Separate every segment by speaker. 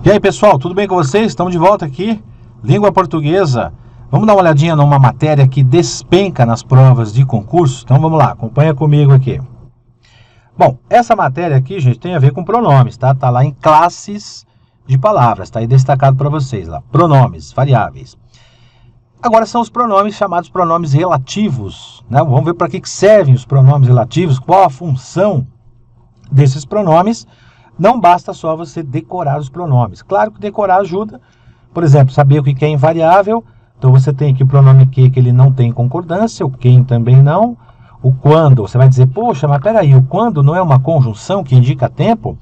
Speaker 1: E aí, pessoal, tudo bem com vocês? Estamos de volta aqui, língua portuguesa. Vamos dar uma olhadinha numa matéria que despenca nas provas de concurso? Então vamos lá, acompanha comigo aqui. Bom, essa matéria aqui, gente, tem a ver com pronomes, tá? Tá lá em classes de palavras, tá aí destacado para vocês lá. Pronomes, variáveis. Agora são os pronomes chamados pronomes relativos, né? Vamos ver para que servem os pronomes relativos, qual a função desses pronomes. Não basta só você decorar os pronomes. Claro que decorar ajuda. Por exemplo, saber o que é invariável. Então você tem aqui o pronome que ele não tem concordância, o quem também não. O quando, você vai dizer, poxa, mas peraí, o quando não é uma conjunção que indica tempo?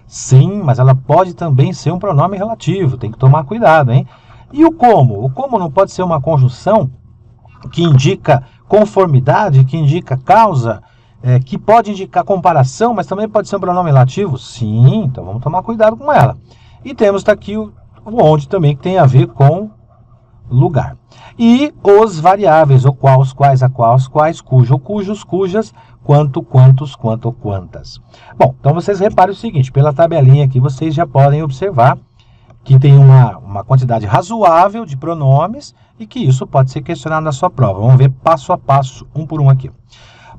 Speaker 1: Sim, mas ela pode também ser um pronome relativo, tem que tomar cuidado, hein? E o como? O como não pode ser uma conjunção que indica conformidade, que indica causa, que pode indicar comparação, mas também pode ser um pronome relativo? Sim, então vamos tomar cuidado com ela. E temos aqui o onde também, que tem a ver com lugar. E os variáveis, o qual, os quais, a qual, os quais, cujo, cujos, cujas, quanto, quantos, quanto, quantas. Bom, então vocês reparem o seguinte, pela tabelinha aqui vocês já podem observar que tem uma quantidade razoável de pronomes e que isso pode ser questionado na sua prova. Vamos ver passo a passo, um por um aqui.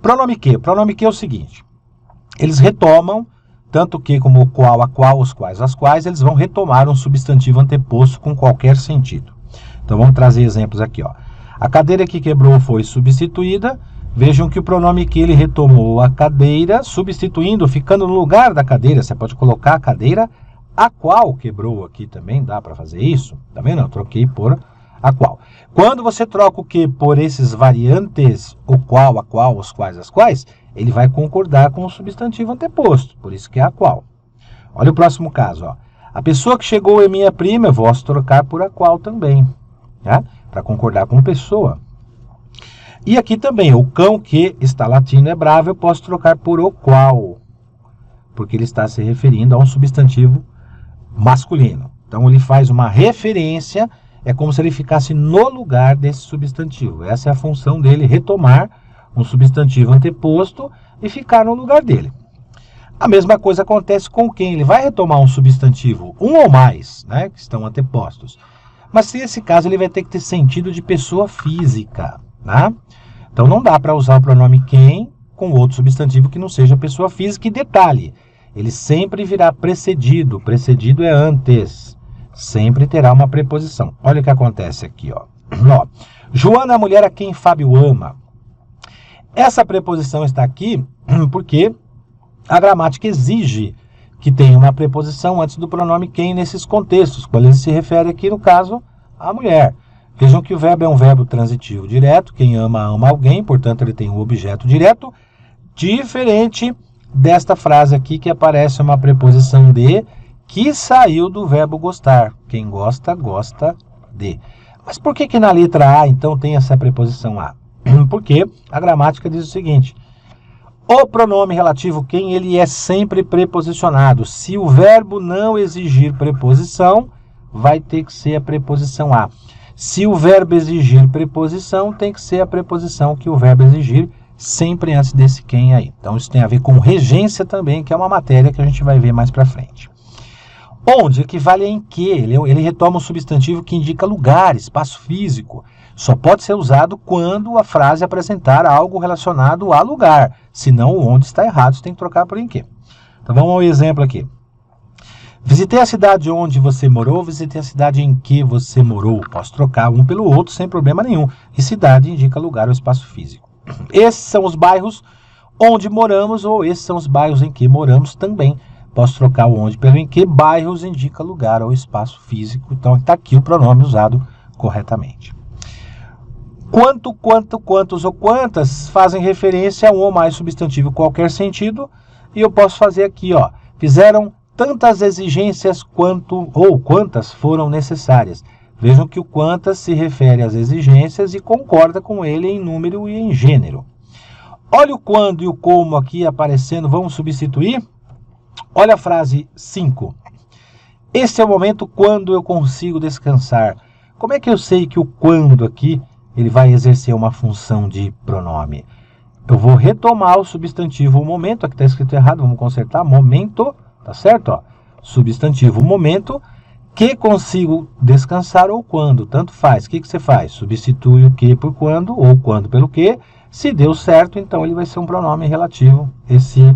Speaker 1: Pronome que. Pronome que é o seguinte, eles retomam, tanto que como o qual, a qual, os quais, as quais, eles vão retomar um substantivo anteposto com qualquer sentido. Então vamos trazer exemplos aqui, ó. A cadeira que quebrou foi substituída. Vejam que o pronome que ele retomou a cadeira, substituindo, ficando no lugar da cadeira. Você pode colocar a cadeira a qual quebrou aqui também, dá para fazer isso? Também não, troquei por a qual. Quando você troca o que por esses variantes, o qual, a qual, os quais, as quais, ele vai concordar com o substantivo anteposto, por isso que é a qual. Olha o próximo caso, ó. A pessoa que chegou é minha prima, eu posso trocar por a qual também, né? Para concordar com pessoa. E aqui também, o cão que está latindo é bravo, eu posso trocar por o qual, porque ele está se referindo a um substantivo masculino. Então ele faz uma referência, é como se ele ficasse no lugar desse substantivo. Essa é a função dele, retomar um substantivo anteposto e ficar no lugar dele. A mesma coisa acontece com quem ele vai retomar um substantivo, um ou mais, né, que estão antepostos. Mas nesse caso ele vai ter que ter sentido de pessoa física, né? Então não dá para usar o pronome quem com outro substantivo que não seja pessoa física. E detalhe, ele sempre virá precedido. Precedido é antes. Sempre terá uma preposição. Olha o que acontece aqui, ó. Joana, a mulher a quem Fábio ama. Essa preposição está aqui porque a gramática exige que tenha uma preposição antes do pronome quem nesses contextos, quando ele se refere aqui, no caso, à mulher. Vejam que o verbo é um verbo transitivo direto, quem ama, ama alguém, portanto ele tem um objeto direto, diferente desta frase aqui que aparece uma preposição de, que saiu do verbo gostar. Quem gosta, gosta de. Mas por que na letra A, então, tem essa preposição A? Porque a gramática diz o seguinte, o pronome relativo quem, ele é sempre preposicionado. Se o verbo não exigir preposição, vai ter que ser a preposição A. Se o verbo exigir preposição, tem que ser a preposição que o verbo exigir, sempre antes desse quem aí. Então isso tem a ver com regência também, que é uma matéria que a gente vai ver mais para frente. Onde equivale a em que, ele retoma um substantivo que indica lugar, espaço físico. Só pode ser usado quando a frase apresentar algo relacionado a lugar. Senão o onde está errado, você tem que trocar por em que. Então vamos ao exemplo aqui. Visitei a cidade onde você morou, visitei a cidade em que você morou. Posso trocar um pelo outro sem problema nenhum. E cidade indica lugar ou espaço físico. Esses são os bairros onde moramos, ou esses são os bairros em que moramos também. Posso trocar o onde pelo em que. Bairros indica lugar ou espaço físico. Então está aqui o pronome usado corretamente. Quanto, quanto, quantos ou quantas fazem referência a um ou mais substantivo em qualquer sentido. E eu posso fazer aqui, ó. Fizeram tantas exigências quanto ou quantas foram necessárias. Vejam que o quantas se refere às exigências e concorda com ele em número e em gênero. Olha o quando e o como aqui aparecendo, vamos substituir? Olha a frase 5. Este é o momento quando eu consigo descansar. Como é que eu sei que o quando aqui ele vai exercer uma função de pronome? Eu vou retomar o substantivo o momento, aqui está escrito errado, vamos consertar, momento, tá certo? Ó, substantivo momento, Que consigo descansar ou quando, tanto faz. O que você faz? Substitui o que por quando ou quando pelo que. Se deu certo, então ele vai ser um pronome relativo, esse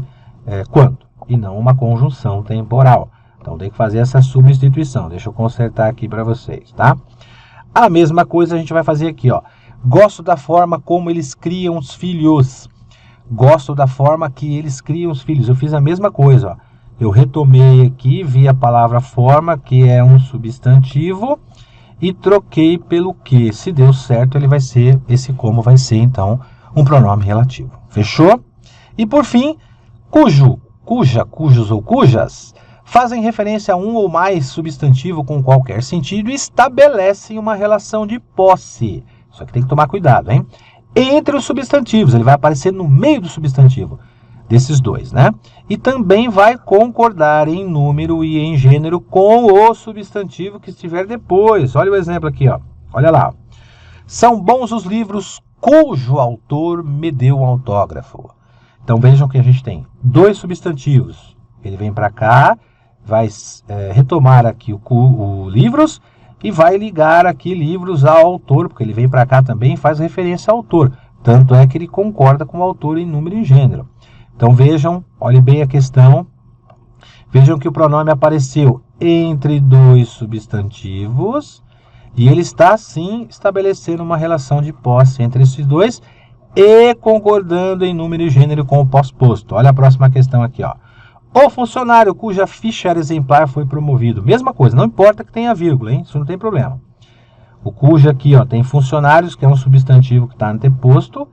Speaker 1: quando, e não uma conjunção temporal. Então tem que fazer essa substituição. Deixa eu consertar aqui para vocês, tá? A mesma coisa a gente vai fazer aqui, ó. Gosto da forma como eles criam os filhos. Gosto da forma que eles criam os filhos. Eu fiz a mesma coisa, ó. Eu retomei aqui, vi a palavra forma, que é um substantivo, e troquei pelo que. Se deu certo, ele vai ser, esse como vai ser, então, um pronome relativo. Fechou? E por fim, cujo, cuja, cujos ou cujas fazem referência a um ou mais substantivo com qualquer sentido e estabelecem uma relação de posse. Só que tem que tomar cuidado, hein? Entre os substantivos, ele vai aparecer no meio do substantivo. Desses dois, né? E também vai concordar em número e em gênero com o substantivo que estiver depois. Olha o exemplo aqui, ó. Olha lá. São bons os livros cujo autor me deu um autógrafo. Então vejam que a gente tem dois substantivos. Ele vem para cá, vai retomar aqui o livros e vai ligar aqui livros ao autor, porque ele vem para cá também e faz referência ao autor. Tanto é que ele concorda com o autor em número e em gênero. Então vejam, olhem bem a questão, vejam que o pronome apareceu entre dois substantivos e ele está assim estabelecendo uma relação de posse entre esses dois e concordando em número e gênero com o pós-posto. Olha a próxima questão aqui, ó. O funcionário cuja ficha era exemplar foi promovido. Mesma coisa, não importa que tenha vírgula, hein? Isso não tem problema. O cuja aqui, ó, tem funcionários, que é um substantivo que está anteposto,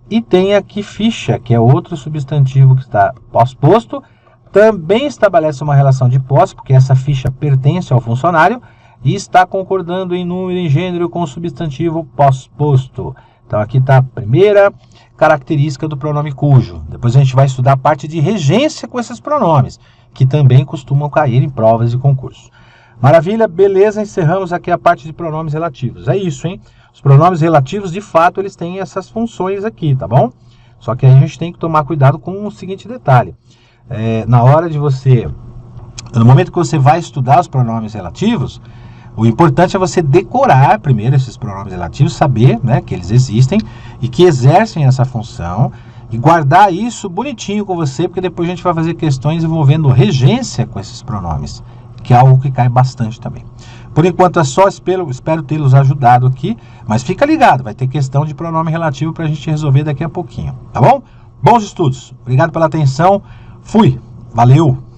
Speaker 1: e tem aqui ficha, que é outro substantivo que está pós-posto, também estabelece uma relação de posse, porque essa ficha pertence ao funcionário, e está concordando em número e gênero com o substantivo pós-posto. Então aqui está a primeira característica do pronome cujo. Depois a gente vai estudar a parte de regência com esses pronomes, que também costumam cair em provas de concurso. Maravilha, beleza, encerramos aqui a parte de pronomes relativos. É isso, hein? Os pronomes relativos, de fato, eles têm essas funções aqui, tá bom? Só que aí a gente tem que tomar cuidado com o seguinte detalhe. Na hora de você... No momento que você vai estudar os pronomes relativos, o importante é você decorar primeiro esses pronomes relativos, saber, né, que eles existem e que exercem essa função e guardar isso bonitinho com você, porque depois a gente vai fazer questões envolvendo regência com esses pronomes, que é algo que cai bastante também. Por enquanto é só, espero tê-los ajudado aqui, mas fica ligado, vai ter questão de pronome relativo para a gente resolver daqui a pouquinho, tá bom? Bons estudos, obrigado pela atenção, fui, valeu!